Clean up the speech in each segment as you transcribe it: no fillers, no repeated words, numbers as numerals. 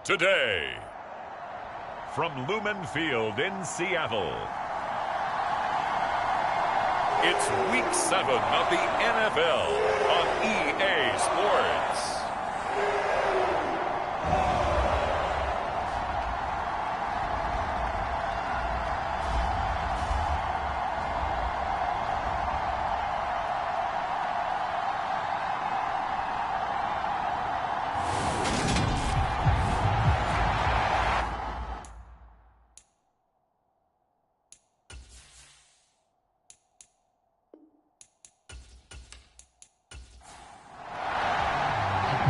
today. From Lumen Field in Seattle, it's Week 7 of the NFL on EA Sports.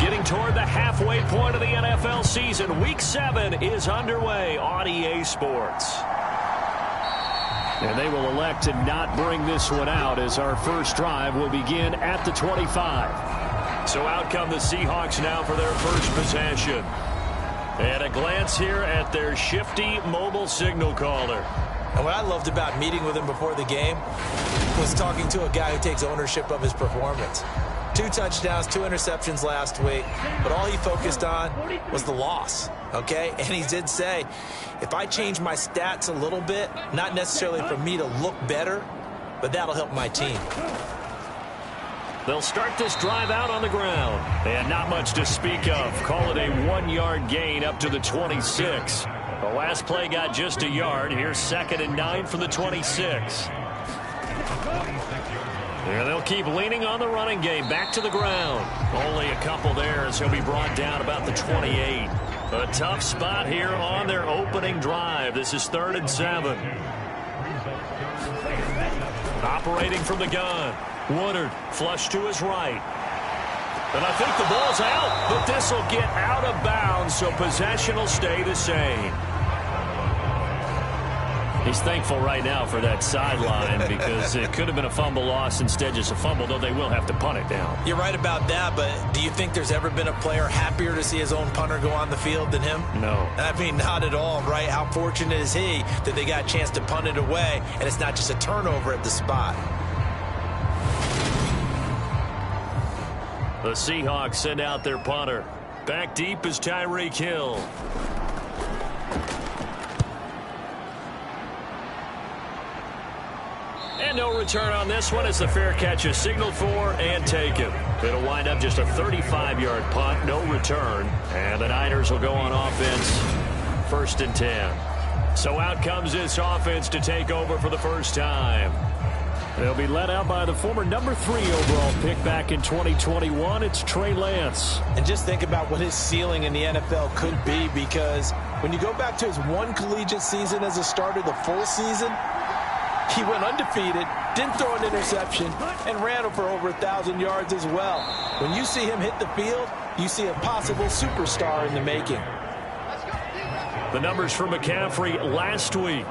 Getting toward the halfway point of the NFL season, Week 7 is underway on EA Sports. And they will elect to not bring this one out as our first drive will begin at the 25. So out come the Seahawks now for their first possession. And a glance here at their shifty mobile signal caller. And what I loved about meeting with him before the game was talking to a guy who takes ownership of his performance. 2 touchdowns, 2 interceptions last week, but all he focused on was the loss, okay? And he did say, if I change my stats a little bit, not necessarily for me to look better, but that'll help my team. They'll start this drive out on the ground, and not much to speak of. Call it a 1-yard gain up to the 26. The last play got just a yard. Here's 2nd and 9 from the 26. And they'll keep leaning on the running game. Back to the ground. Only a couple there as he'll be brought down about the 28. A tough spot here on their opening drive. This is 3rd and 7. Operating from the gun. Woodard flush to his right. And I think the ball's out, but this will get out of bounds, so possession will stay the same. He's thankful right now for that sideline because it could have been a fumble loss, instead just a fumble, though they will have to punt it down. You're right about that, but do you think there's ever been a player happier to see his own punter go on the field than him? No. I mean, not at all, right? How fortunate is he that they got a chance to punt it away, and it's not just a turnover at the spot. The Seahawks send out their punter. Back deep is Tyreek Hill. And no return on this one as the fair catch is signaled for and taken. It'll wind up just a 35-yard punt, no return. And the Niners will go on offense, 1st and 10. So out comes this offense to take over for the first time. They'll be led out by the former number 3 overall pick back in 2021. It's Trey Lance. And just think about what his ceiling in the NFL could be, because when you go back to his 1 collegiate season as a starter, the full season, he went undefeated, didn't throw an interception, and ran for over 1,000 yards as well. When you see him hit the field, you see a possible superstar in the making. The numbers for McCaffrey last week.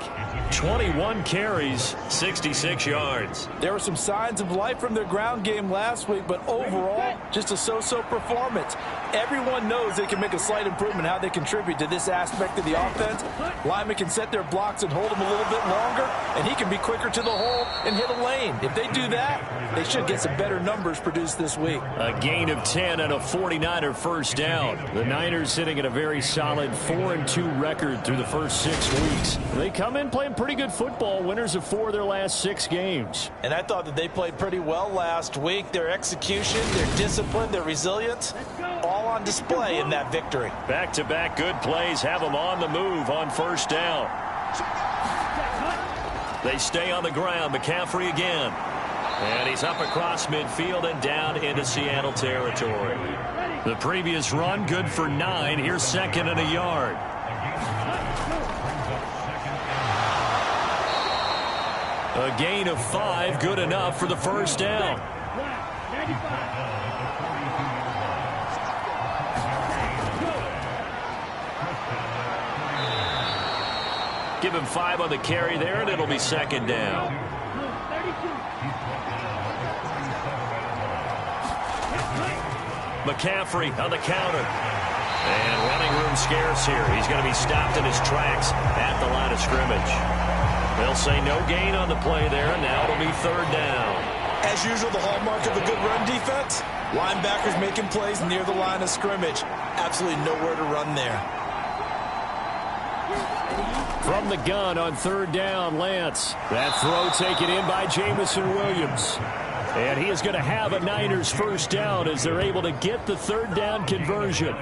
21 carries, 66 yards. There were some signs of life from their ground game last week, but overall, just a so-so performance. Everyone knows they can make a slight improvement how they contribute to this aspect of the offense. Linemen can set their blocks and hold them a little bit longer, and he can be quicker to the hole and hit a lane. If they do that, they should get some better numbers produced this week. A gain of 10 and a 49er first down. The Niners sitting at a very solid 4-2 record through the first 6 weeks. They come in playing pretty good football, winners of 4 of their last 6 games. And I thought that they played pretty well last week. Their execution, their discipline, their resilience, all on display in that victory. Back-to-back good plays have them on the move on first down. They stay on the ground. McCaffrey again. And he's up across midfield and down into Seattle territory. The previous run good for 9. Here's 2nd and a yard. A gain of 5, good enough for the first down. Give him 5 on the carry there, and it'll be 2nd down. McCaffrey on the counter. And running room scarce here. He's going to be stopped in his tracks at the line of scrimmage. They'll say no gain on the play there, and now it'll be 3rd down. As usual, the hallmark of a good run defense, linebackers making plays near the line of scrimmage. Absolutely nowhere to run there. From the gun on third down, Lance. That throw taken in by Jamison Williams. And he is going to have a Niners first down as they're able to get the third down conversion.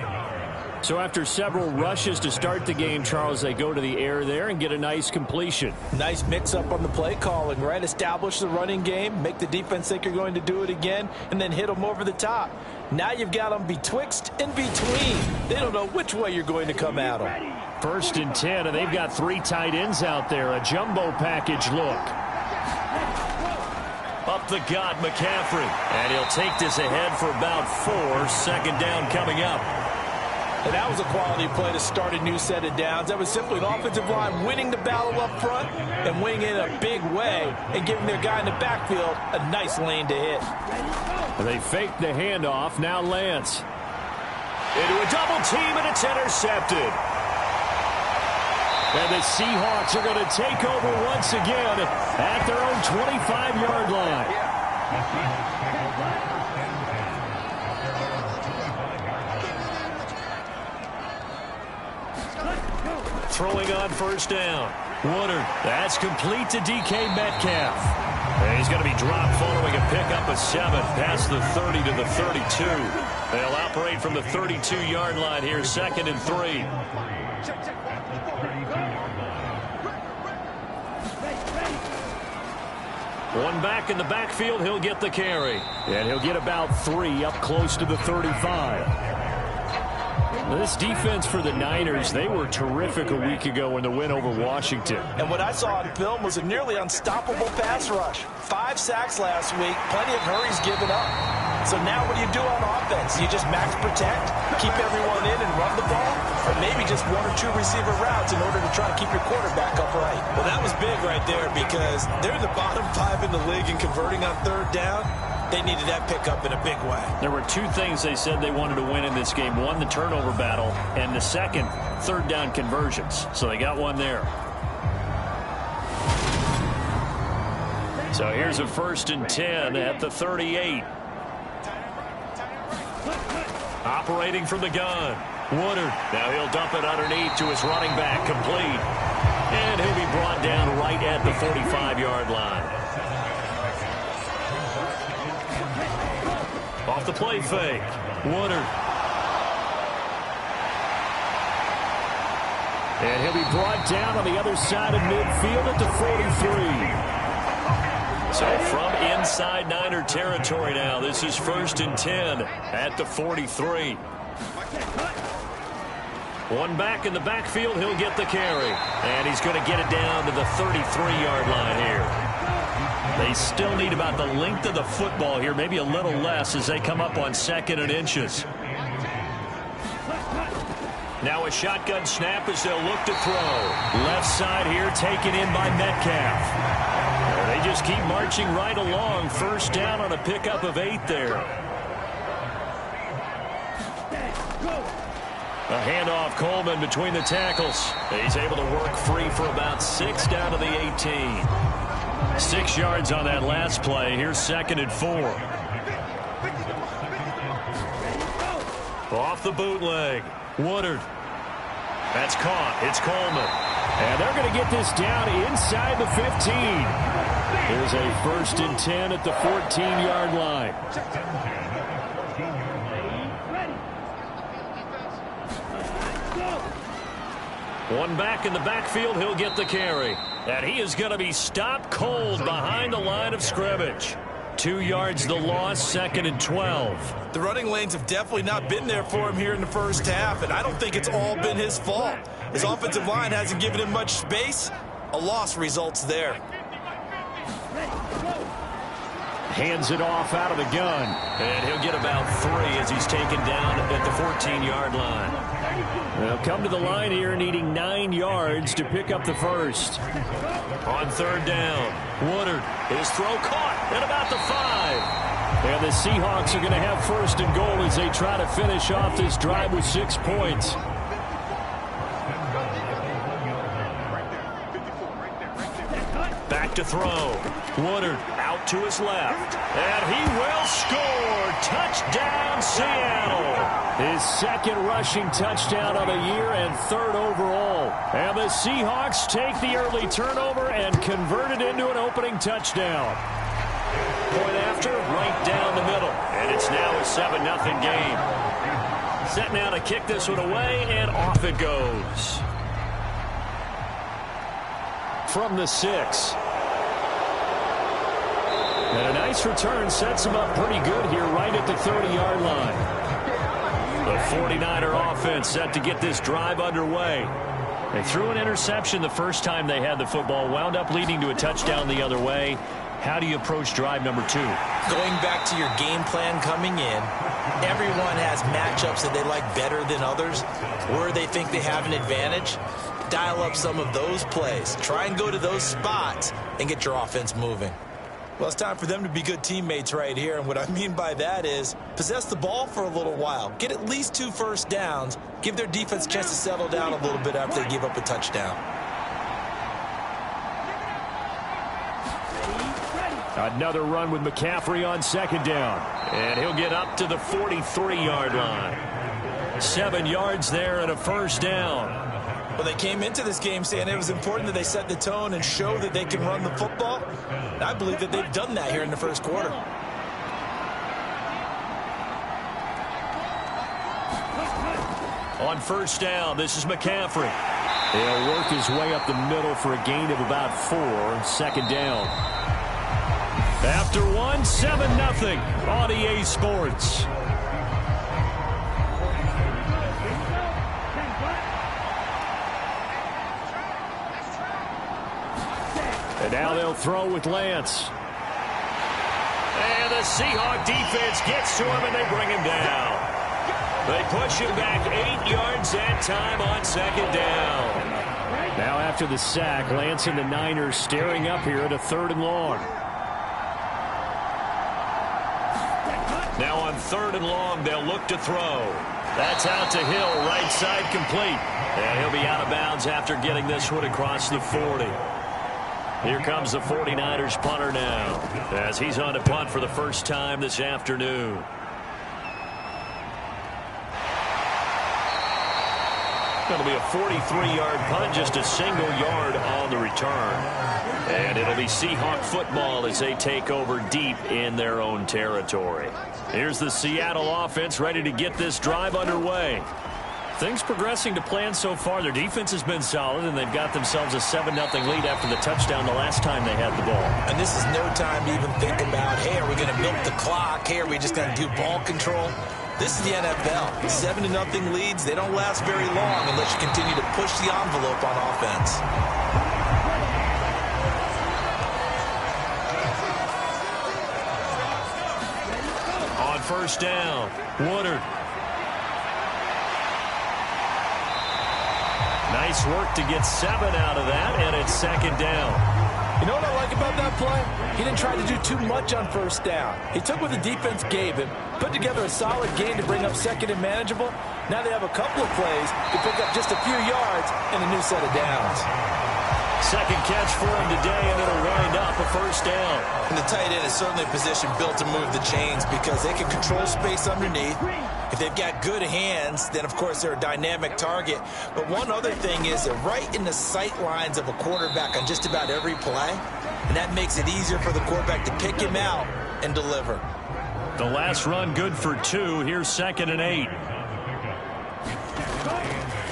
So after several rushes to start the game, Charles, they go to the air there and get a nice completion. Nice mix-up on the play calling, right? Establish the running game, make the defense think you're going to do it again, and then hit them over the top. Now you've got them betwixt and between. They don't know which way you're going to come at them. First and 10, and they've got 3 tight ends out there. A jumbo package look. Up the gut, McCaffrey. And he'll take this ahead for about 4. Second down coming up. And that was a quality play to start a new set of downs. That was simply an offensive line winning the battle up front and winning in a big way and giving their guy in the backfield a nice lane to hit. They fake the handoff. Now Lance. Into a double team, and it's intercepted. And the Seahawks are going to take over once again at their own 25-yard line. Throwing on first down. Woodard. That's complete to DK Metcalf. And he's going to be dropped following a pickup of 7 past the 30 to the 32. They'll operate from the 32-yard line here, 2nd and 3. One back in the backfield, he'll get the carry. And he'll get about 3 up close to the 35. This defense for the Niners, they were terrific a week ago in the win over Washington. And what I saw on film was a nearly unstoppable pass rush. 5 sacks last week, plenty of hurries given up. So now what do you do on offense? You just max protect, keep everyone in and run the ball? Or maybe just 1 or 2 receiver routes in order to try to keep your quarterback upright? Well, that was big right there because they're in the bottom 5 in the league in converting on third down. They needed that pickup in a big way. There were 2 things they said they wanted to win in this game. 1, the turnover battle, and the second, third down conversions. So they got one there. So here's a 1st and 10 at the 38. Operating from the gun. Woodard. Now he'll dump it underneath to his running back. Complete. And he'll be brought down right at the 45-yard line. Off the play fake. Woodard. And he'll be brought down on the other side of midfield at the 43. So from inside Niner territory now, this is 1st and 10 at the 43. One back in the backfield, he'll get the carry. And he's going to get it down to the 33-yard line here. They still need about the length of the football here, maybe a little less as they come up on 2nd and inches. Now a shotgun snap as they'll look to throw. Left side here taken in by Metcalf. They just keep marching right along. First down on a pickup of 8 there. A handoff, Coleman between the tackles. He's able to work free for about 6 down to the 18. 6 yards on that last play. Here's 2nd and 4. Off the bootleg. Woodard. That's caught. It's Coleman. And they're going to get this down inside the 15. Here's a 1st and 10 at the 14-yard line. One back in the backfield, he'll get the carry. And he is going to be stopped cold behind the line of scrimmage. 2 yards the loss, 2nd and 12. The running lanes have definitely not been there for him here in the first half, and I don't think it's all been his fault. His offensive line hasn't given him much space. A loss results there. Hands it off out of the gun. And he'll get about 3 as he's taken down at the 14-yard line. They'll come to the line here needing 9 yards to pick up the first. On third down, Woodard. His throw caught at about the 5. And the Seahawks are going to have 1st and goal as they try to finish off this drive with 6 points. Back look to throw. Woodard out to his left. And he will score. Touchdown, Seattle. His second rushing touchdown of the year and third overall. And the Seahawks take the early turnover and convert it into an opening touchdown. Point after, right down the middle. And it's now a 7-0 game. Set now to kick this one away, and off it goes. From the 6. And a nice return sets him up pretty good here right at the 30-yard line. The 49er offense set to get this drive underway. They threw an interception the first time they had the football, wound up leading to a touchdown the other way. How do you approach drive number 2? Going back to your game plan coming in, everyone has matchups that they like better than others, where they think they have an advantage. Dial up some of those plays. Try and go to those spots and get your offense moving. Well, it's time for them to be good teammates right here, and what I mean by that is possess the ball for a little while. Get at least 2 first downs. Give their defense a chance to settle down a little bit after they give up a touchdown. Another run with McCaffrey on second down. And he'll get up to the 43-yard line. 7 yards there and a first down. Well, they came into this game saying it was important that they set the tone and show that they can run the football. And I believe that they've done that here in the first quarter. On first down, this is McCaffrey. He'll work his way up the middle for a gain of about 4. Second down. After 1, 7-0 on EA Sports. And now they'll throw with Lance. And the Seahawk defense gets to him and they bring him down. They push him back 8 yards that time on second down. Now after the sack, Lance and the Niners staring up here at a 3rd and long. Now on 3rd and long, they'll look to throw. That's out to Hill, right side complete. And he'll be out of bounds after getting this one across the 40. Here comes the 49ers punter now, as he's on to punt for the first time this afternoon. It'll be a 43-yard punt, just a single yard on the return. And it'll be Seahawk football as they take over deep in their own territory. Here's the Seattle offense ready to get this drive underway. Things progressing to plan so far. Their defense has been solid, and they've got themselves a 7-0 lead after the touchdown the last time they had the ball. And this is no time to even think about, hey, are we going to milk the clock? Hey, are we just going to do ball control? This is the NFL. 7-0 leads, they don't last very long unless you continue to push the envelope on offense. On first down, Woodard. Nice work to get 7 out of that, and it's second down. You know what I like about that play? He didn't try to do too much on first down. He took what the defense gave him, put together a solid game to bring up second and manageable. Now they have a couple of plays to pick up just a few yards and a new set of downs. Second catch for him today, and it'll wind up a first down. And the tight end is certainly a position built to move the chains because they can control space underneath. If they've got good hands, then, of course, they're a dynamic target. But one other thing is they're right in the sight lines of a quarterback on just about every play, and that makes it easier for the quarterback to pick him out and deliver. The last run good for 2. Here's 2nd and 8.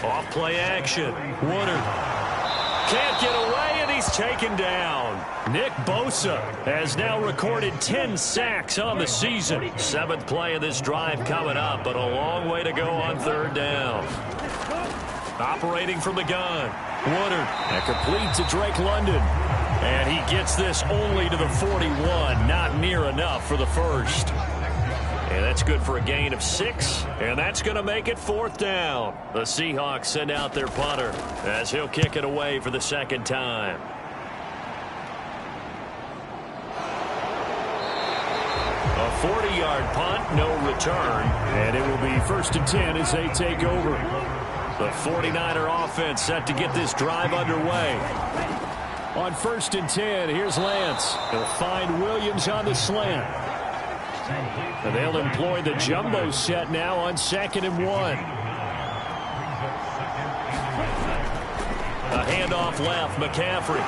Off play action. Woodard can't get away, and he's taken down. Nick Bosa has now recorded 10 sacks on the season. 7th play of this drive coming up, but a long way to go on 3rd down. Operating from the gun. Woodard, and complete to Drake London. And he gets this only to the 41, not near enough for the first. And that's good for a gain of 6, and that's going to make it 4th down. The Seahawks send out their punter as he'll kick it away for the second time. A 40-yard punt, no return, and it will be 1st and 10 as they take over. The 49er offense set to get this drive underway. On 1st and 10, here's Lance. He'll find Williams on the slant. And they'll employ the jumbo set now on 2nd and 1. A handoff left, McCaffrey.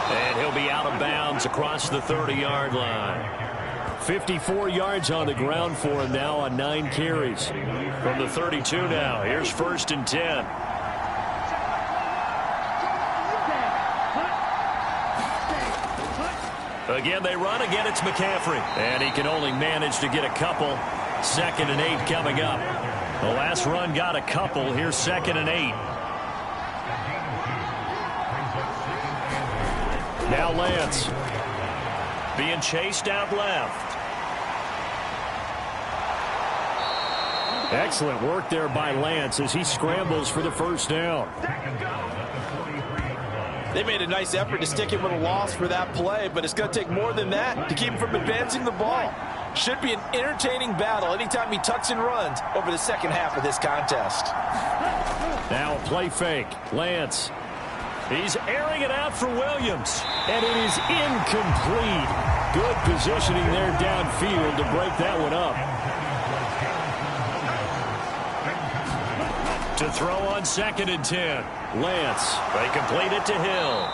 And he'll be out of bounds across the 30-yard line. 54 yards on the ground for him now on 9 carries. From the 32 now, here's 1st and 10. Again, they run. Again, it's McCaffrey. And he can only manage to get a couple. 2nd and 8 coming up. The last run got a couple. Here's 2nd and 8. Now Lance. Being chased out left. Excellent work there by Lance as he scrambles for the 1st down. They made a nice effort to stick him with a loss for that play, but it's going to take more than that to keep him from advancing the ball. Should be an entertaining battle anytime he tucks and runs over the second half of this contest. Now a play fake. Lance. He's airing it out for Williams. And it is incomplete. Good positioning there downfield to break that one up. To throw on 2nd and 10. Lance. They complete it to Hill.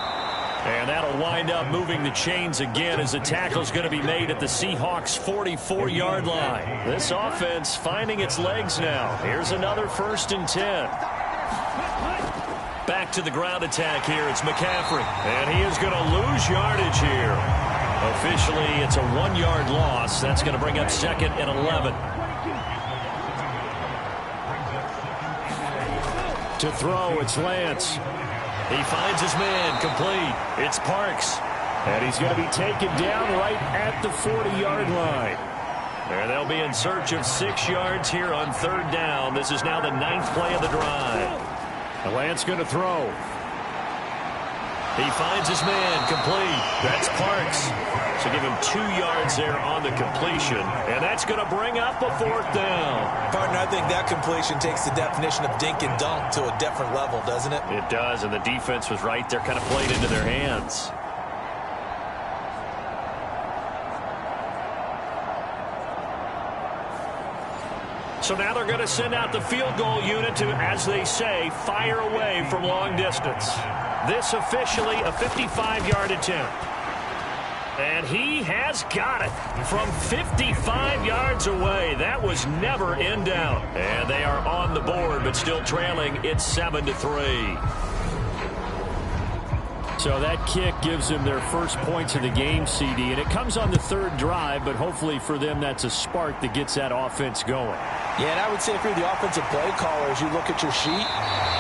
And that'll wind up moving the chains again as the tackle's going to be made at the Seahawks' 44-yard line. This offense finding its legs now. Here's another 1st and 10. Back to the ground attack here. It's McCaffrey. And he is going to lose yardage here. Officially, it's a 1-yard loss. That's going to bring up 2nd and 11. To throw, it's Lance. He finds his man, complete. It's Parks. And he's going to be taken down right at the 40-yard line. And they'll be in search of 6 yards here on 3rd down. This is now the 9th play of the drive. And Lance going to throw. He finds his man, complete. That's Parks. So give him 2 yards there on the completion. And that's going to bring up a 4th down. Partner, I think that completion takes the definition of dink and dunk to a different level, doesn't it? It does, and the defense was right there, kind of played into their hands. So now they're going to send out the field goal unit to, as they say, fire away from long distance. This officially a 55-yard attempt. And he has got it from 55 yards away. That was never in doubt. And they are on the board, but still trailing. It's 7-3. So that kick gives them their first points of the game, CD. And it comes on the 3rd drive, but hopefully for them that's a spark that gets that offense going. Yeah, and I would say if you're the offensive play caller, as you look at your sheet,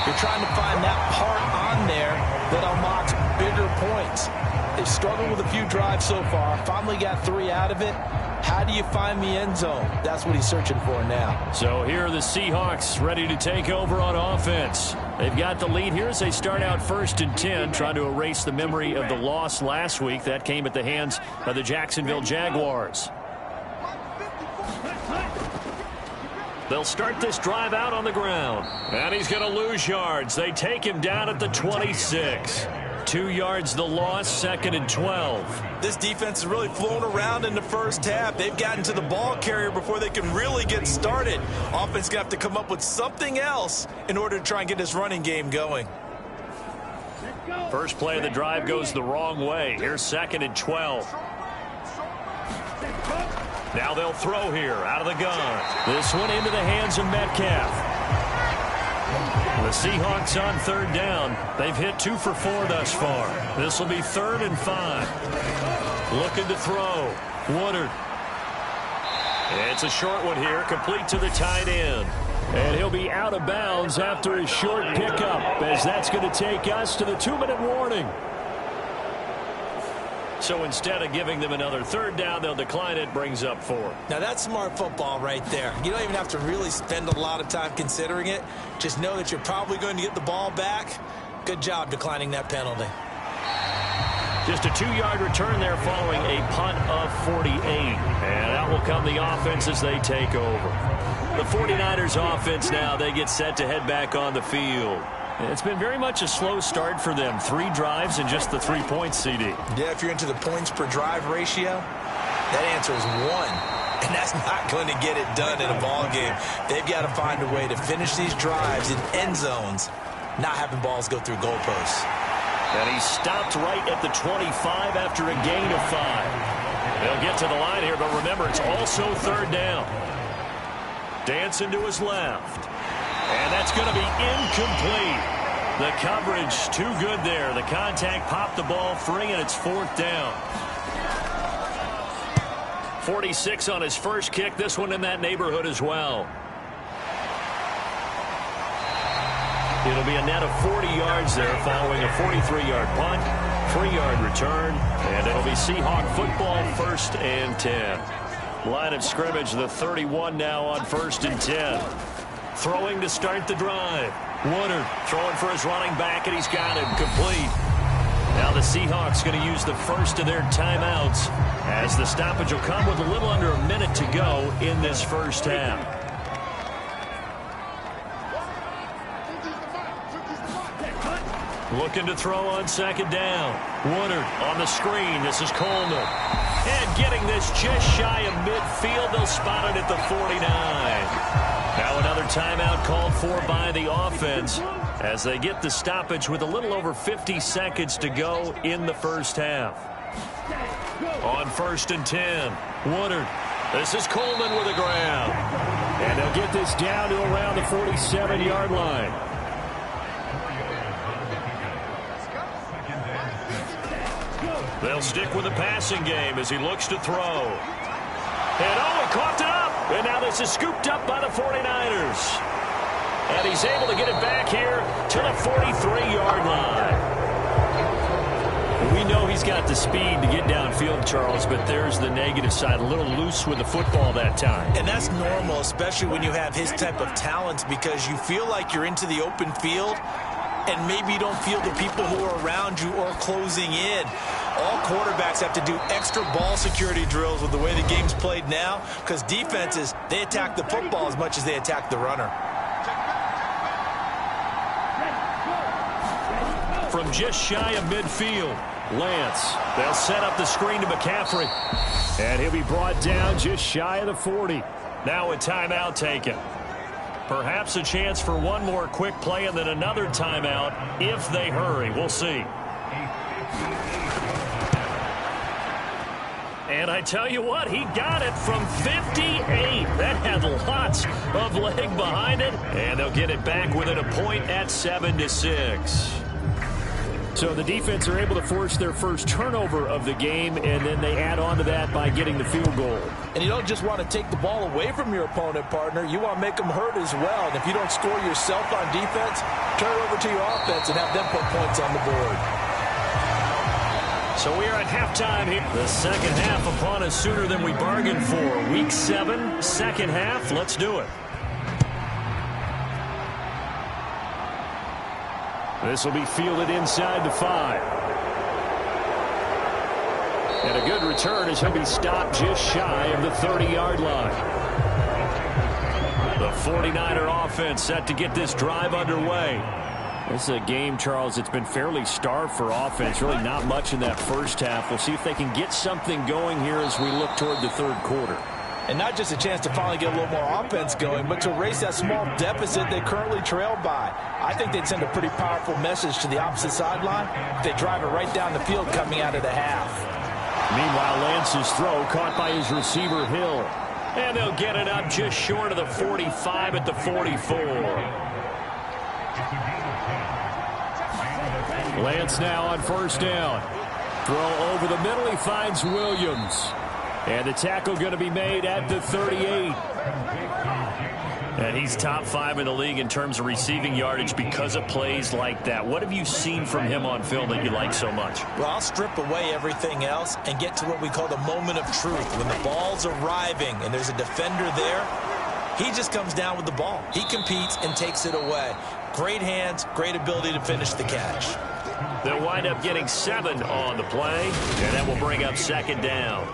you're trying to find that part on there that unlocks bigger points. They've struggled with a few drives so far. Finally got 3 out of it. How do you find the end zone? That's what he's searching for now. So here are the Seahawks ready to take over on offense. They've got the lead here as they start out 1st and 10, trying to erase the memory of the loss last week. That came at the hands of the Jacksonville Jaguars. They'll start this drive out on the ground. And he's going to lose yards. They take him down at the 26. 2 yards the loss, 2nd and 12. This defense is really flown around in the first half. They've gotten to the ball carrier before they can really get started. Offense going to have to come up with something else in order to try and get this running game going. First play of the drive goes the wrong way. Here's 2nd and 12. Now they'll throw here out of the gun. This one into the hands of Metcalf. The Seahawks on 3rd down. They've hit 2 for 4 thus far. This will be 3rd and 5. Looking to throw. Woodard. It's a short one here, complete to the tight end. And he'll be out of bounds after a short pickup, as that's going to take us to the 2-minute warning. So instead of giving them another 3rd down, they'll decline it, brings up 4. Now that's smart football right there. You don't even have to really spend a lot of time considering it. Just know that you're probably going to get the ball back. Good job declining that penalty. Just a 2-yard return there following a punt of 48. And out will come the offense as they take over. The 49ers offense now, they get set to head back on the field. It's been very much a slow start for them. 3 drives and just the 3 points, CD. Yeah, if you're into the points per drive ratio, that answer is 1. And that's not going to get it done in a ball game. They've got to find a way to finish these drives in end zones, not having balls go through goalposts. And he stopped right at the 25 after a gain of 5. They'll get to the line here, but remember, it's also 3rd down. Dancing to his left. And that's going to be incomplete. The coverage too good there. The contact popped the ball free, and it's 4th down. 46 on his first kick. This one in that neighborhood as well. It'll be a net of 40 yards there following a 43-yard punt, 3-yard return, and it'll be Seahawk football, 1st and 10. Line of scrimmage, the 31 now on 1st and 10. Throwing to start the drive. Woodard throwing for his running back, and he's got him complete. Now the Seahawks going to use the first of their timeouts as the stoppage will come with a little under a minute to go in this first half. Looking to throw on 2nd down. Woodard on the screen. This is Coleman. And getting this just shy of midfield. They'll spot it at the 49. Now another timeout called for by the offense as they get the stoppage with a little over 50 seconds to go in the first half. On 1st and 10. Woodard. This is Coleman with a grab. And they'll get this down to around the 47-yard line. They'll stick with the passing game as he looks to throw. And he coughed it up. And now this is scooped up by the 49ers. And he's able to get it back here to the 43-yard line. We know he's got the speed to get downfield, Charles, but there's the negative side. A little loose with the football that time. And that's normal, especially when you have his type of talent, because you feel like you're into the open field and maybe you don't feel the people who are around you or closing in. All quarterbacks have to do extra ball security drills with the way the game's played now, because defenses, they attack the football as much as they attack the runner. From just shy of midfield, Lance. They'll set up the screen to McCaffrey. And he'll be brought down just shy of the 40. Now a timeout taken. Perhaps a chance for one more quick play and then another timeout if they hurry. We'll see. And I tell you what, he got it from 58. That had lots of leg behind it. And they'll get it back within a point at 7-6. So the defense are able to force their first turnover of the game, and then they add on to that by getting the field goal. And you don't just want to take the ball away from your opponent, partner. You want to make them hurt as well. And if you don't score yourself on defense, turn it over to your offense and have them put points on the board. So we are at halftime here. The second half upon us sooner than we bargained for. Week 7, second half. Let's do it. This will be fielded inside the 5. And a good return as he'll be stopped just shy of the 30-yard line. The 49er offense set to get this drive underway. This is a game, Charles, it's been fairly starved for offense. Really not much in that first half. We'll see if they can get something going here as we look toward the third quarter. And not just a chance to finally get a little more offense going, but to erase that small deficit they currently trail by. I think they'd send a pretty powerful message to the opposite sideline if they drive it right down the field coming out of the half. Meanwhile, Lance's throw caught by his receiver, Hill. And they'll get it up just short of the 45 at the 44. Lance now on first down. Throw over the middle. He finds Williams. And the tackle going to be made at the 38. And he's top 5 in the league in terms of receiving yardage because of plays like that. What have you seen from him on film that you like so much? Well, I'll strip away everything else and get to what we call the moment of truth. When the ball's arriving and there's a defender there, he just comes down with the ball. He competes and takes it away. Great hands, great ability to finish the catch. They'll wind up getting 7 on the play, and that will bring up second down.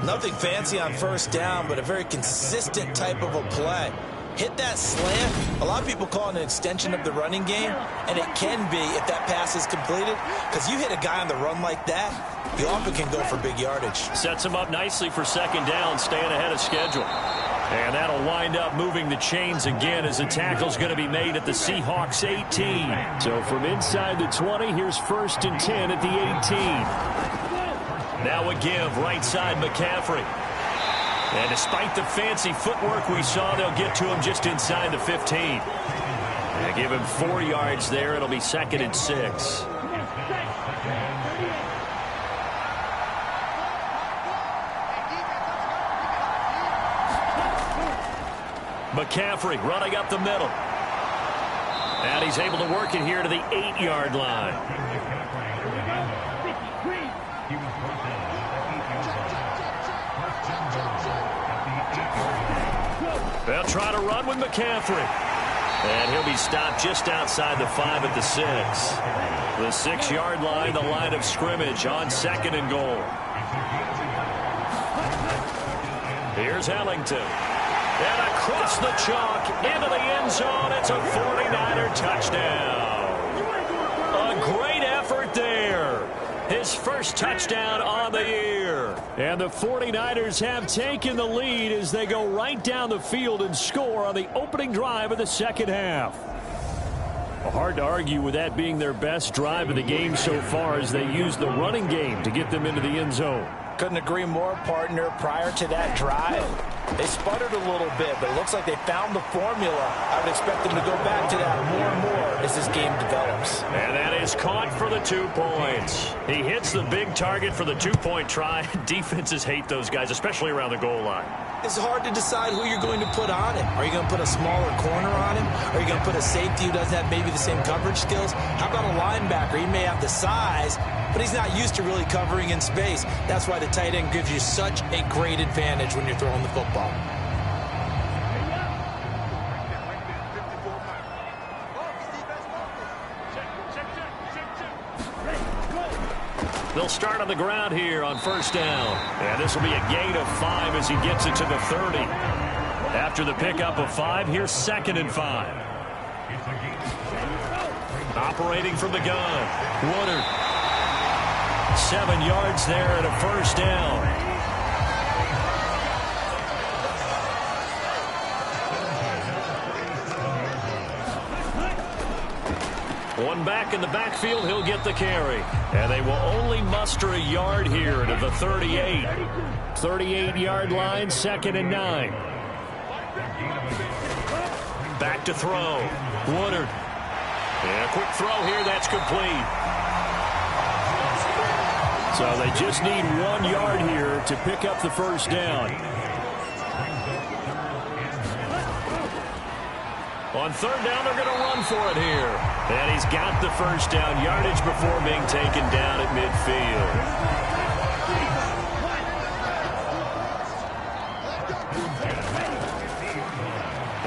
Nothing fancy on first down, but a very consistent type of a play. hit that slant. A lot of people call it an extension of the running game, and it can be if that pass is completed, because you hit a guy on the run like that, he often can go for big yardage. Sets him up nicely for second down, staying ahead of schedule. And that'll wind up moving the chains again as the tackle's going to be made at the Seahawks 18. So from inside the 20, here's 1st and 10 at the 18. Now a give, right side McCaffrey. And despite the fancy footwork we saw, they'll get to him just inside the 15. They give him 4 yards there. It'll be 2nd and 6. McCaffrey running up the middle. And he's able to work it here to the 8-yard line. They'll try to run with McCaffrey. And he'll be stopped just outside the 5 at the 6. The 6-yard line, the line of scrimmage on 2nd and goal. Here's Ellington. And across the chalk into the end zone. It's a 49er touchdown. A great effort there. His first touchdown on the year. And the 49ers have taken the lead as they go right down the field and score on the opening drive of the second half. Hard to argue with that being their best drive of the game so far as they use the running game to get them into the end zone. Couldn't agree more, partner. Prior to that drive, they sputtered a little bit, but it looks like they found the formula. I would expect them to go back to that more and more as this game develops. And that is caught for the 2 points. He hits the big target for the 2-point try. Defenses hate those guys, especially around the goal line. It's hard to decide who you're going to put on him. Are you going to put a smaller corner on him? Are you going to put a safety who doesn't have maybe the same coverage skills? How about a linebacker? He may have the size, but he's not used to really covering in space. That's why the tight end gives you such a great advantage when you're throwing the football. They'll start on the ground here on 1st down. And this will be a gain of 5 as he gets it to the 30. After the pickup of 5, here's 2nd and 5. Operating from the gun. Woodard. 7 yards there and a 1st down. One back in the backfield, he'll get the carry. And they will only muster a yard here to the 38. 38-yard line, 2nd and 9. Back to throw. Woodard. And a quick throw here, that's complete. So they just need 1 yard here to pick up the 1st down. On 3rd down, they're going to run for it here. And he's got the 1st down yardage before being taken down at midfield.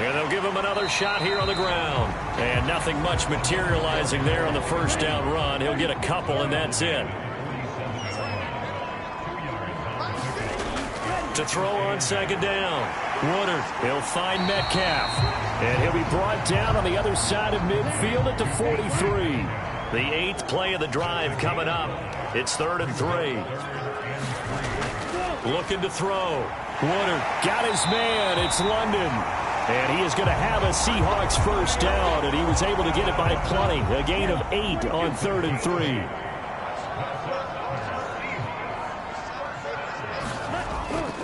And they'll give him another shot here on the ground. And nothing much materializing there on the 1st down run. He'll get a couple, and that's it. To throw on 2nd down. Woodard, he'll find Metcalf. And he'll be brought down on the other side of midfield at the 43. The 8th play of the drive coming up. It's 3rd and 3. Looking to throw. Woodard got his man. It's London. And he is going to have a Seahawks 1st down. And he was able to get it by plenty. A gain of 8 on 3rd and 3.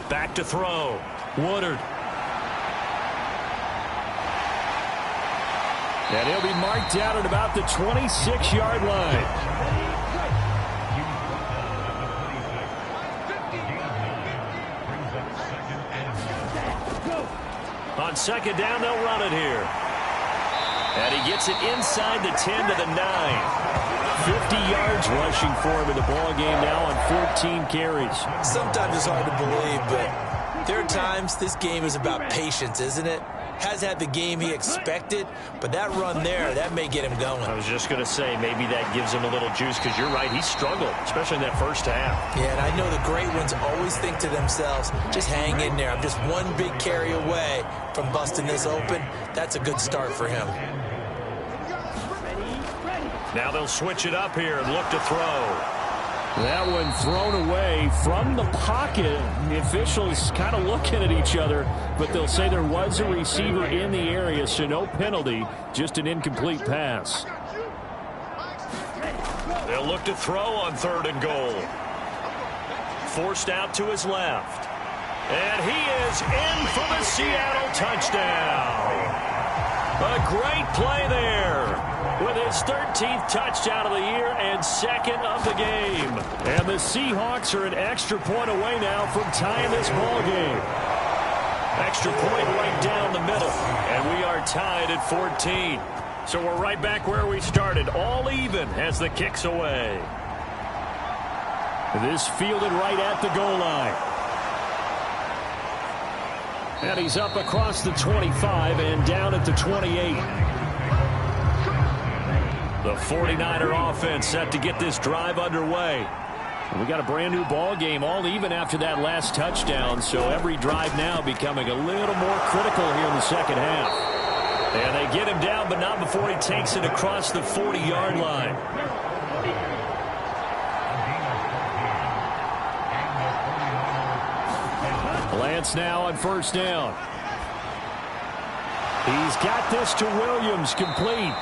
Back to throw. Woodard. And he'll be marked down at about the 26-yard line. On 2nd down, they'll run it here. And he gets it inside the 10 to the 9. 50 yards rushing for him in the ball game now on 14 carries. Sometimes it's hard to believe, but there are times this game is about patience, isn't it? Has had the game he expected, but that run there, that may get him going. I was just going to say, maybe that gives him a little juice, because you're right, he struggled, especially in that first half. Yeah, and I know the great ones always think to themselves, just hang in there. I'm just one big carry away from busting this open. That's a good start for him. Now they'll switch it up here and look to throw. That one thrown away from the pocket. The officials kind of looking at each other, but they'll say there was a receiver in the area, so no penalty, just an incomplete pass. They'll look to throw on 3rd and goal. Forced out to his left. And he is in for the Seattle touchdown. A great play there with his 13th touchdown of the year and 2nd of the game. And the Seahawks are an extra point away now from tying this ball game. Extra point right down the middle. And we are tied at 14. So we're right back where we started, all even as the kick's away. This fielded right at the goal line. And he's up across the 25 and down at the 28. The 49er offense set to get this drive underway. And we got a brand new ball game, all even after that last touchdown. So every drive now becoming a little more critical here in the second half. And they get him down, but not before he takes it across the 40-yard line. Lance now on 1st down. He's got this to Williams, complete.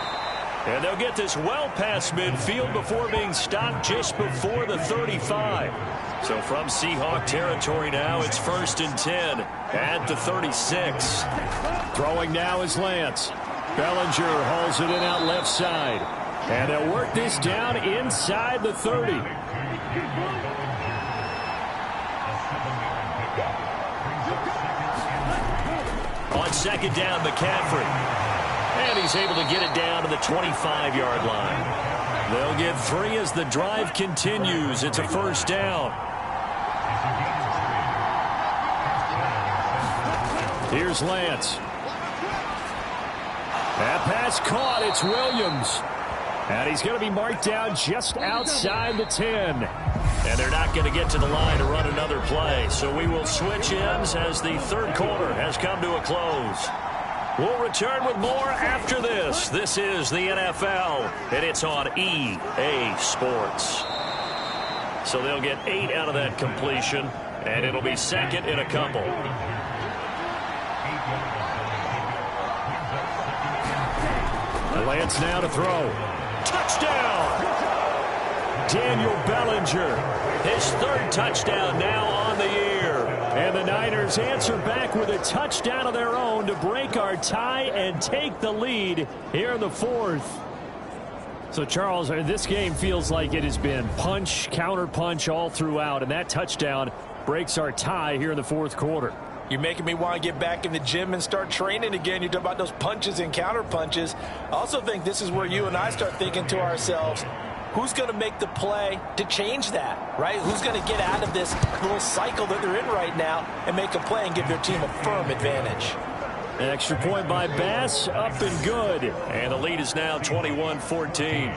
And they'll get this well past midfield before being stopped just before the 35. So from Seahawk territory now, it's 1st and 10 at the 36. Throwing now is Lance. Bellinger hauls it in out left side. And they'll work this down inside the 30. On 2nd down, McCaffrey. And he's able to get it down to the 25-yard line. They'll get 3 as the drive continues. It's a 1st down. Here's Lance. That pass caught. It's Williams. And he's going to be marked down just outside the 10. And they're not going to get to the line to run another play. So we will switch ends as the 3rd quarter has come to a close. We'll return with more after this. This is the NFL, and it's on EA Sports. So they'll get 8 out of that completion, and it'll be 2nd in a couple. Lance now to throw. Touchdown! Daniel Bellinger, his 3rd touchdown now on the year. And the Niners answer back with a touchdown of their own to break our tie and take the lead here in the 4th. So, Charles, this game feels like it has been punch, counter punch all throughout, and that touchdown breaks our tie here in the 4th quarter. You're making me want to get back in the gym and start training again. You're talking about those punches and counter punches. I also think this is where you and I start thinking to ourselves, who's going to make the play to change that, right? Who's going to get out of this little cycle that they're in right now and make a play and give their team a firm advantage? An extra point by Bass, up and good. And the lead is now 21-14.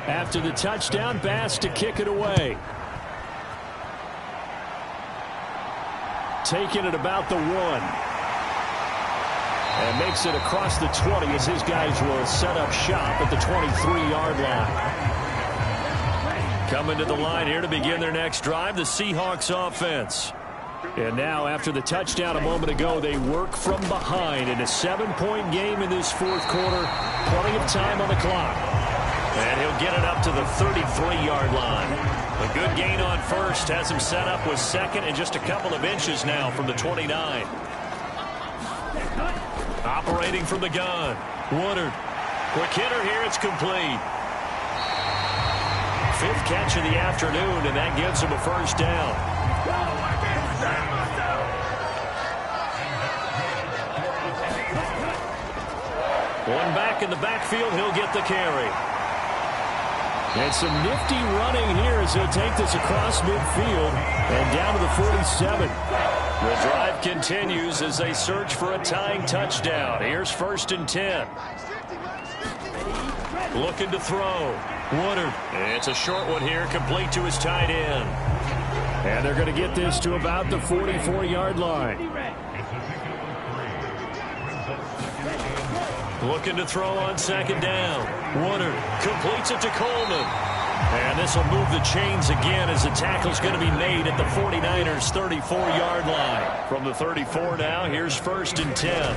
After the touchdown, Bass to kick it away. Taking it about the 1. And makes it across the 20 as his guys will set up shop at the 23-yard line. Coming to the line here to begin their next drive, the Seahawks offense. And now, after the touchdown a moment ago, they work from behind in a 7-point game in this 4th quarter. Plenty of time on the clock. And he'll get it up to the 33-yard line. A good gain on 1st has him set up with 2nd and just a couple of inches now from the 29. Operating from the gun. Woodard. Quick hitter here. It's complete. 5th catch of the afternoon, and that gives him a 1st down. One back in the backfield. He'll get the carry. And some nifty running here as he'll take this across midfield and down to the 47. The drive continues as they search for a tying touchdown. Here's 1st and 10. Looking to throw. Woodard. It's a short one here, complete to his tight end. And they're going to get this to about the 44-yard line. Looking to throw on 2nd down. Woodard completes it to Coleman. And this will move the chains again as the tackle's going to be made at the 49ers' 34-yard line. From the 34 now, here's 1st and 10.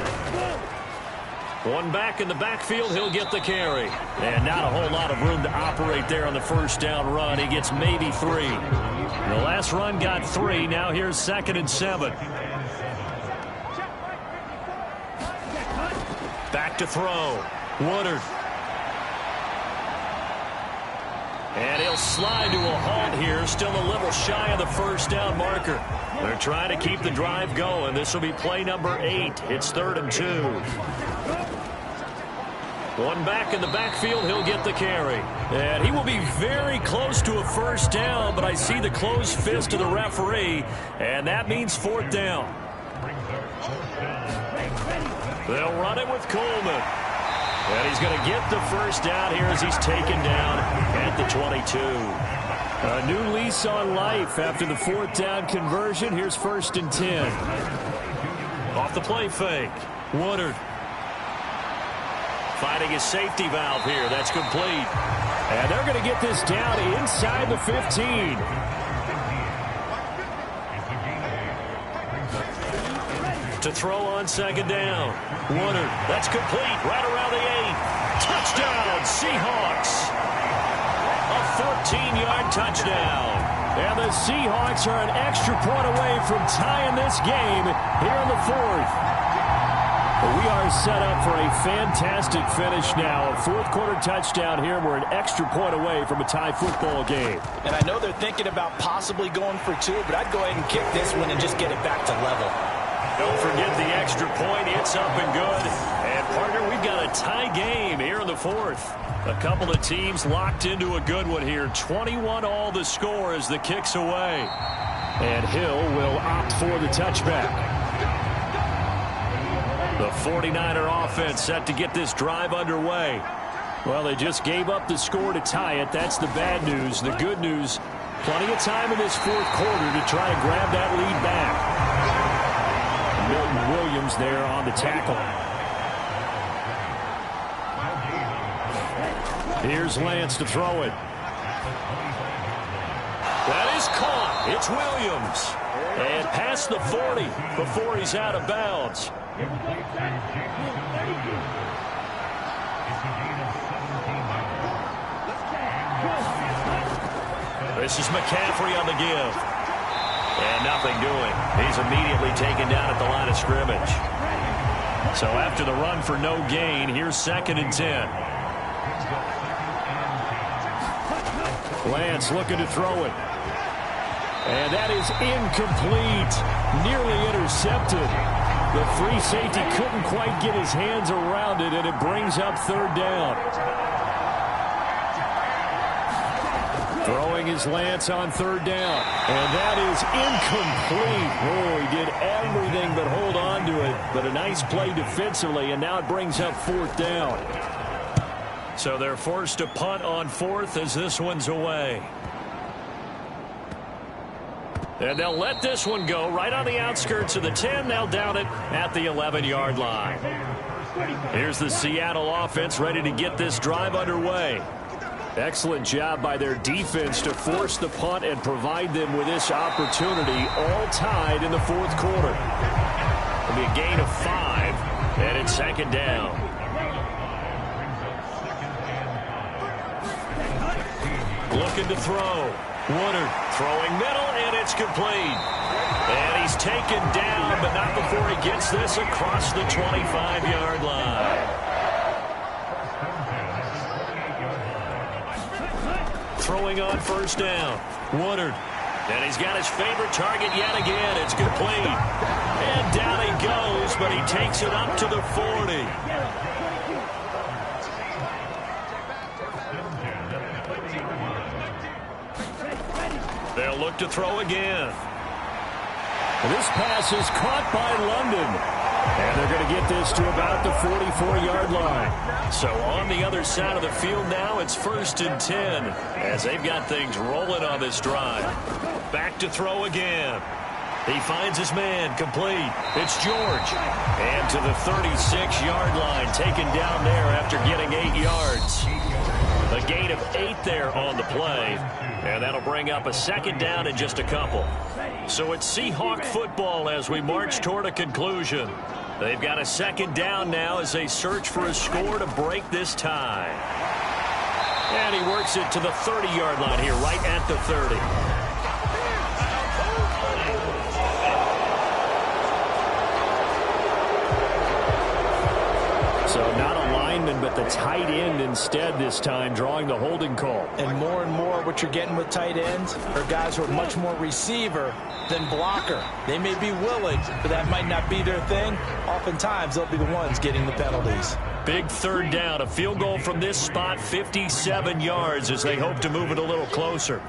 One back in the backfield, he'll get the carry. And not a whole lot of room to operate there on the 1st down run. He gets maybe 3. The last run got 3. Now here's 2nd and 7. Back to throw. Woodard. And he'll slide to a halt here. Still a little shy of the 1st down marker. They're trying to keep the drive going. This will be play number 8. It's 3rd and 2. One back in the backfield. He'll get the carry. And he will be very close to a 1st down, but I see the closed fist of the referee, and that means 4th down. They'll run it with Coleman. And he's going to get the 1st down here as he's taken down at the 22. A new lease on life after the 4th down conversion. Here's 1st and 10. Off the play fake. Woodard. Finding his safety valve here. That's complete. And they're going to get this down inside the 15. To throw on 2nd down. Woodard. That's complete. Right around the 8. Touchdown, Seahawks. A 14-yard touchdown. And the Seahawks are an extra point away from tying this game here in the 4th. We are set up for a fantastic finish now. A 4th quarter touchdown here. We're an extra point away from a tie football game. And I know they're thinking about possibly going for 2, but I'd go ahead and kick this one and just get it back to level. Don't forget the extra point. It's up and good. And, partner, we've got a tie game here in the 4th. A couple of teams locked into a good one here. 21-all the score as the kick's away. And Hill will opt for the touchback. The 49er offense set to get this drive underway. Well, they just gave up the score to tie it. That's the bad news. The good news, plenty of time in this 4th quarter to try and grab that lead back. Milton Williams there on the tackle. Here's Lance to throw it. That is caught. It's Williams. And past the 40 before he's out of bounds. This is McCaffrey on the give. And nothing doing. He's immediately taken down at the line of scrimmage. So after the run for no gain, here's 2nd and 10. Lance looking to throw it. And that is incomplete. Nearly intercepted. The free safety couldn't quite get his hands around it, and it brings up 3rd down. Throwing his Lance on 3rd down. And that is incomplete. Oh, he did everything but hold on to it. But a nice play defensively, and now it brings up 4th down. So they're forced to punt on 4th as this one's away. And they'll let this one go right on the outskirts of the 10. They'll down it at the 11-yard line. Here's the Seattle offense ready to get this drive underway. Excellent job by their defense to force the punt and provide them with this opportunity, all tied in the 4th quarter. It'll be a gain of 5, and it's 2nd down. Looking to throw. Woodard throwing middle, and it's complete. And he's taken down, but not before he gets this across the 25-yard line. Throwing on 1st down. Woodard. And he's got his favorite target yet again. It's complete. And down he goes, but he takes it up to the 40. They'll look to throw again. This pass is caught by London. And they're going to get this to about the 44-yard line. So on the other side of the field now, it's 1st and 10 as they've got things rolling on this drive. Back to throw again. He finds his man, complete. It's George. And to the 36-yard line, taken down there after getting 8 yards. A gain of 8 there on the play. And that'll bring up a 2nd down in just a couple. So it's Seahawk football as we march toward a conclusion. They've got a 2nd down now as they search for a score to break this tie. And he works it to the 30-yard line here, right at the 30. So not a lineman, but the tight end instead this time, drawing the holding call. And more what you're getting with tight ends are guys who are much more receiver than blocker. They may be willing, but that might not be their thing. Oftentimes, they'll be the ones getting the penalties. Big 3rd down, a field goal from this spot, 57 yards as they hope to move it a little closer.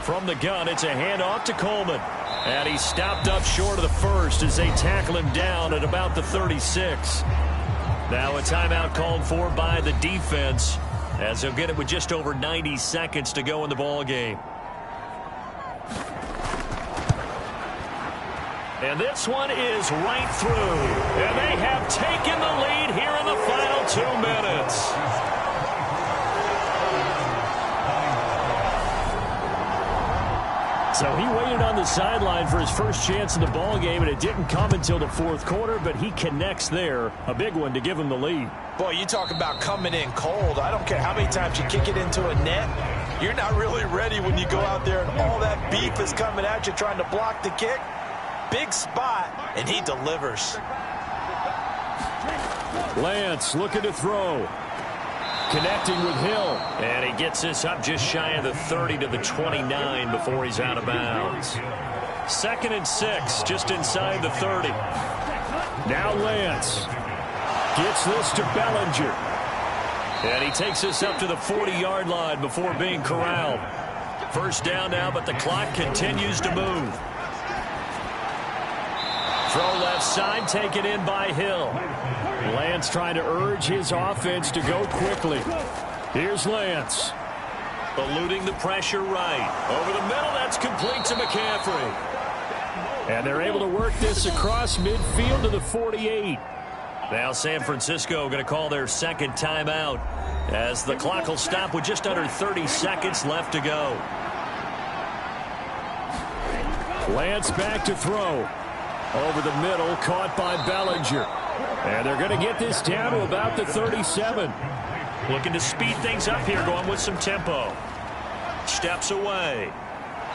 From the gun, it's a handoff to Coleman. And he's stopped up short of the first as they tackle him down at about the 36. Now a timeout called for by the defense as they'll get it with just over 90 seconds to go in the ball game. And this one is right through. And they have taken the lead here in the final 2 minutes. So he waited on the sideline for his first chance in the ball game, and it didn't come until the 4th quarter, but he connects there. A big one to give him the lead. Boy, you talk about coming in cold. I don't care how many times you kick it into a net. You're not really ready when you go out there and all that beef is coming at you trying to block the kick. Big spot, and he delivers. Lance looking to throw. Connecting with Hill. And he gets this up just shy of the 30 to the 29 before he's out of bounds. 2nd and 6, just inside the 30. Now Lance gets this to Bellinger. And he takes this up to the 40-yard line before being corralled. 1st down now, but the clock continues to move. Throw left side, taken in by Hill. Lance trying to urge his offense to go quickly. Here's Lance. Eluding the pressure right. Over the middle, that's complete to McCaffrey. And they're able to work this across midfield to the 48. Now San Francisco going to call their 2nd timeout as the clock will stop with just under 30 seconds left to go. Lance back to throw. Over the middle, caught by Bellinger. And they're going to get this down to about the 37. Looking to speed things up here, going with some tempo. Steps away.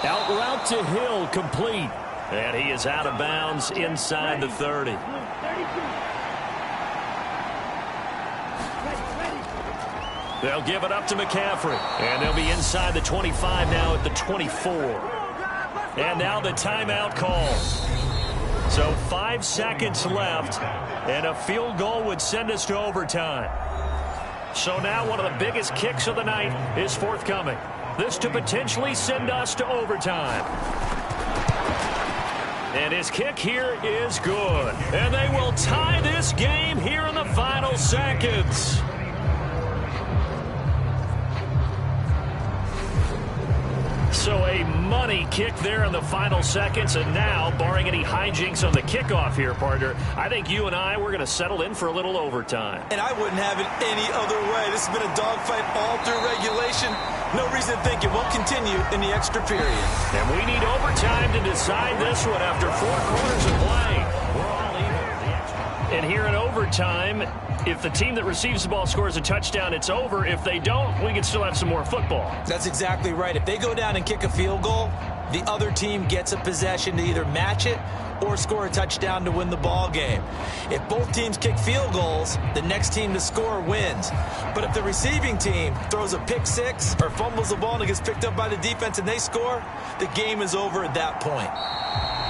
Out route to Hill, complete. And he is out of bounds inside the 30. They'll give it up to McCaffrey. And they'll be inside the 25 now at the 24. And now the timeout call. So 5 seconds left, and a field goal would send us to overtime. So now one of the biggest kicks of the night is forthcoming. This to potentially send us to overtime. And his kick here is good. And they will tie this game here in the final seconds. So a money kick there in the final seconds, and now, barring any hijinks on the kickoff here, partner, I think you and we're going to settle in for a little overtime. And I wouldn't have it any other way. This has been a dogfight all through regulation. No reason to think it won't continue in the extra period. And we need overtime to decide this one after 4 quarters of play. We're all even. And here in overtime, if the team that receives the ball scores a touchdown, it's over. If they don't, we can still have some more football. That's exactly right. If they go down and kick a field goal, the other team gets a possession to either match it or score a touchdown to win the ball game. If both teams kick field goals, the next team to score wins. But if the receiving team throws a pick six or fumbles the ball and it gets picked up by the defense and they score, the game is over at that point.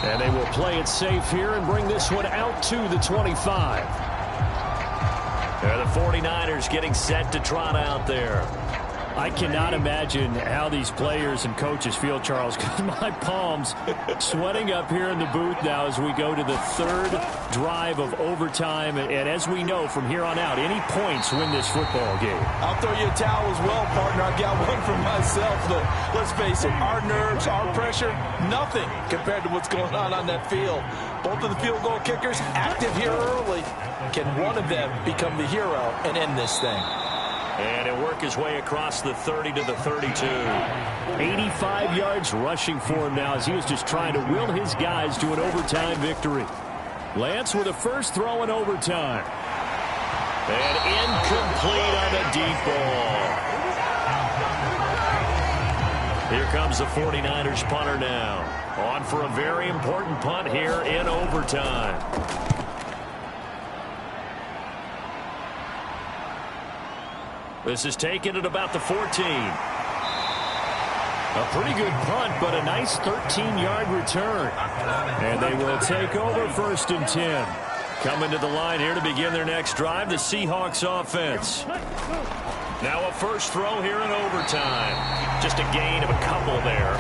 And they will play it safe here and bring this one out to the 25. The 49ers getting set to trot out there. I cannot imagine how these players and coaches feel, Charles, because my palms sweating up here in the booth now as we go to the third drive of overtime. And as we know from here on out, any points win this football game. I'll throw you a towel as well, partner. I got one for myself. But let's face it, our nerves, our pressure, nothing compared to what's going on that field. Both of the field goal kickers active here early. Can one of them become the hero and end this thing? And he'll work his way across the 30 to the 32. 85 yards rushing for him now as he was just trying to will his guys to an overtime victory. Lance with a first throw in overtime. And incomplete on the deep ball. Here comes the 49ers punter now. On for a very important punt here in overtime. This is taken at about the 14. A pretty good punt, but a nice 13-yard return. And they will take over 1st and 10. Coming to the line here to begin their next drive, the Seahawks offense. Now a first throw here in overtime. Just a gain of a couple there.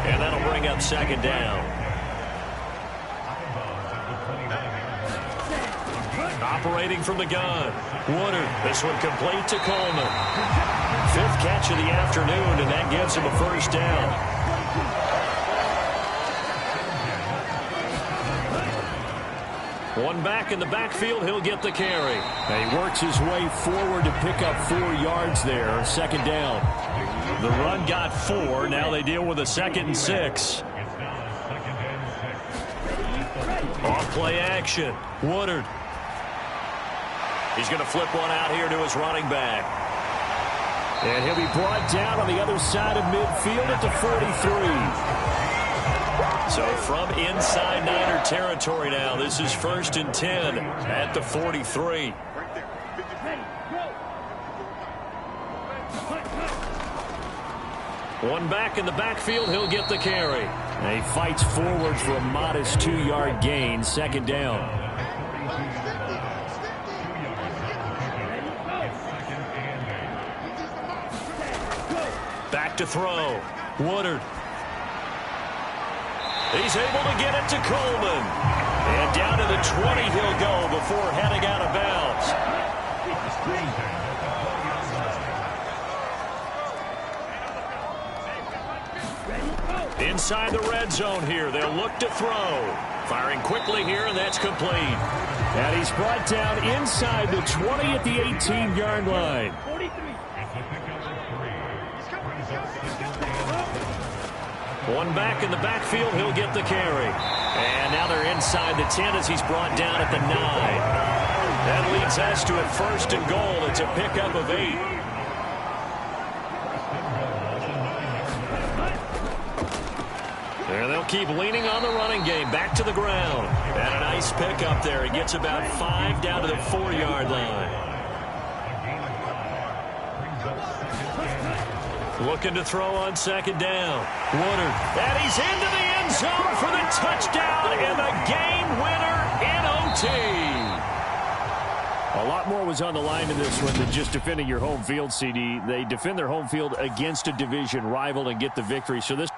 And that'll bring up 2nd down. Operating from the gun. Woodard. This one complete to Coleman. 5th catch of the afternoon, and that gives him a first down. One back in the backfield, he'll get the carry. And he works his way forward to pick up 4 yards there. 2nd down. The run got 4. Now they deal with a 2nd and 6. Off play action. Woodard. He's going to flip one out here to his running back. And he'll be brought down on the other side of midfield at the 43. So from inside Niner territory now, this is 1st and 10 at the 43. One back in the backfield, he'll get the carry. And he fights forward for a modest 2-yard gain, 2nd down. Back to throw. Woodard. He's able to get it to Coleman. And down to the 20 he'll go before heading out of bounds. Inside the red zone here. They'll look to throw. Firing quickly here, and that's complete. And he's brought down inside the 20 at the 18-yard line. One back in the backfield, he'll get the carry. And now they're inside the 10 as he's brought down at the 9. That leads us to a 1st and goal. It's a pickup of 8. And they'll keep leaning on the running game. Back to the ground. And a nice pickup there. He gets about 5 down to the 4-yard line. Looking to throw on 2nd down. Woodard. And he's into the end zone for the touchdown and the game winner in OT. A lot more was on the line in this one than just defending your home field, CD. They defend their home field against a division rival and get the victory. So this